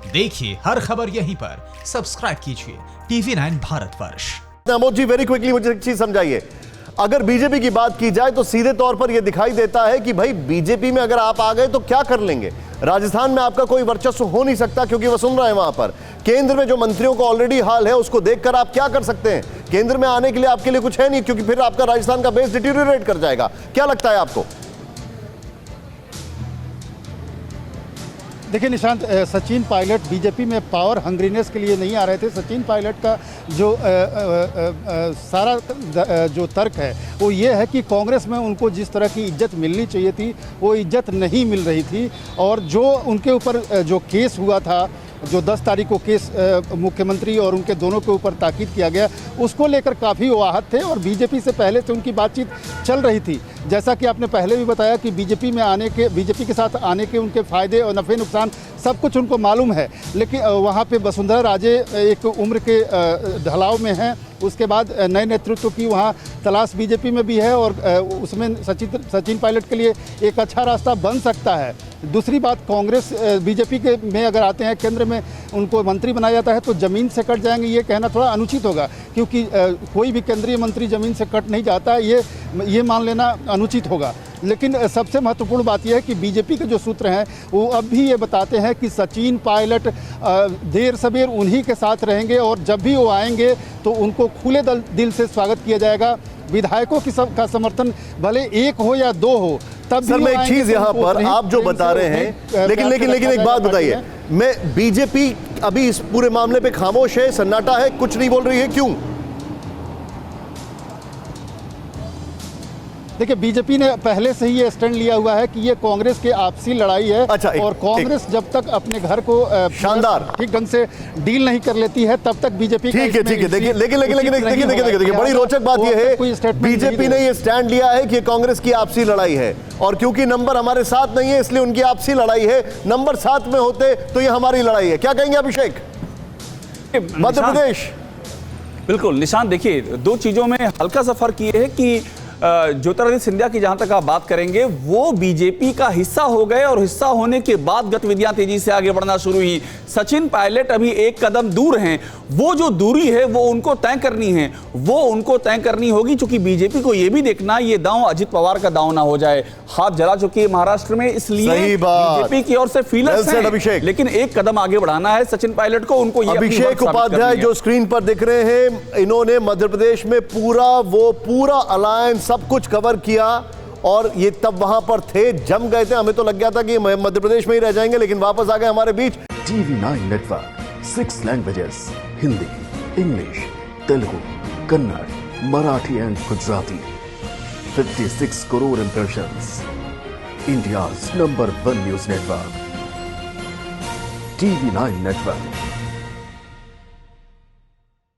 देखिए हर खबर यहीं पर, सब्सक्राइब कीजिए TV9 भारतवर्ष। अमोद जी, वेरी क्विकली मुझे एक चीज समझाइए। अगर बीजेपी की बात की जाए तो सीधे तौर पर यह दिखाई देता है कि भाई बीजेपी में अगर आप आ गए तो क्या कर लेंगे। राजस्थान में आपका कोई वर्चस्व हो नहीं सकता क्योंकि वसुंधरा है वहां पर। केंद्र में जो मंत्रियों को ऑलरेडी हाल है उसको देखकर आप क्या कर सकते हैं। केंद्र में आने के लिए आपके लिए कुछ है नहीं, क्योंकि फिर आपका राजस्थान का बेस डिटीरियोरेट कर जाएगा। क्या लगता है आपको? देखिए निशांत, सचिन पायलट बीजेपी में पावर हंग्रीनेस के लिए नहीं आ रहे थे। सचिन पायलट का जो सारा जो तर्क है वो ये है कि कांग्रेस में उनको जिस तरह की इज्जत मिलनी चाहिए थी वो इज्जत नहीं मिल रही थी, और जो उनके ऊपर जो केस हुआ था, जो 10 तारीख को केस मुख्यमंत्री और उनके दोनों के ऊपर ताकीद किया गया, उसको लेकर काफ़ी वाहत थे और बीजेपी से पहले से उनकी बातचीत चल रही थी। जैसा कि आपने पहले भी बताया कि बीजेपी के साथ आने के उनके फ़ायदे और नफ़े नुकसान सब कुछ उनको मालूम है, लेकिन वहाँ पे वसुंधरा राजे एक उम्र के ढलाव में हैं। उसके बाद नए नेतृत्व की वहाँ तलाश बीजेपी में भी है और उसमें सचिन पायलट के लिए एक अच्छा रास्ता बन सकता है। दूसरी बात, कांग्रेस बीजेपी के में अगर आते हैं, केंद्र में उनको मंत्री बनाया जाता है तो ज़मीन से कट जाएंगे, ये कहना थोड़ा अनुचित होगा, क्योंकि कोई भी केंद्रीय मंत्री ज़मीन से कट नहीं जाता है, ये मान लेना अनुचित होगा। लेकिन सबसे महत्वपूर्ण बात यह है कि बीजेपी के जो सूत्र हैं वो अब भी ये बताते हैं कि सचिन पायलट देर सबेर उन्हीं के साथ रहेंगे और जब भी वो आएंगे तो उनको खुले दिल से स्वागत किया जाएगा। विधायकों का समर्थन भले एक हो या दो हो, तब सर मैं एक चीज यहाँ पर आप जो बता रहे हैं, लेकिन एक बात बताइए, मैं बीजेपी अभी इस पूरे मामले पे खामोश है, सन्नाटा है, कुछ नहीं बोल रही है, क्यों? देखिए, बीजेपी ने पहले से ही ये स्टैंड लिया हुआ है कि ये कांग्रेस की आपसी लड़ाई है। अच्छा, और कांग्रेस जब तक अपने घर को शानदार ठीक ढंग से डील नहीं कर लेती है तब तक बीजेपी ठीक है। देखिए लेकिन बड़ी रोचक बात यह है, बीजेपी ने ये स्टैंड लिया है कि कांग्रेस की आपसी लड़ाई है, और क्योंकि नंबर हमारे साथ नहीं है इसलिए उनकी आपसी लड़ाई है। नंबर साथ में होते तो ये हमारी लड़ाई है। क्या कहेंगे अभिषेक? मध्य प्रदेश। बिल्कुल निशांत, देखिए दो चीजों में हल्का सा फर्क ये है कि ज्योतिरादित्य सिंधिया की जहां तक आप बात करेंगे, वो बीजेपी का हिस्सा हो गए और हिस्सा होने के बाद गतिविधियां तेजी से आगे बढ़ना शुरू हुई। सचिन पायलट अभी एक कदम दूर हैं। वो जो दूरी है वो उनको तय करनी है, वो उनको तय करनी होगी, क्योंकि बीजेपी को यह भी देखना ये दांव अजित पवार का दांव ना हो जाए। हाथ जला चुकी है महाराष्ट्र में, इसलिए बीजेपी की ओर से फीलर्स हैं, लेकिन एक कदम आगे बढ़ाना है सचिन पायलट को। उनको अभिषेक उपाध्याय जो स्क्रीन पर दिख रहे हैं, इन्होंने मध्य प्रदेश में पूरा अलायंस सब कुछ कवर किया, और ये तब वहां पर थे, जम गए थे। हमें तो लग गया था कि मध्य प्रदेश में ही रह जाएंगे, लेकिन वापस आ गए हमारे बीच। TV9 network, 6 languages, Hindi, English, Telugu, Kannada, Marathi and Gujarati. 56 crore impressions. India's number 1 news network, TV9 network.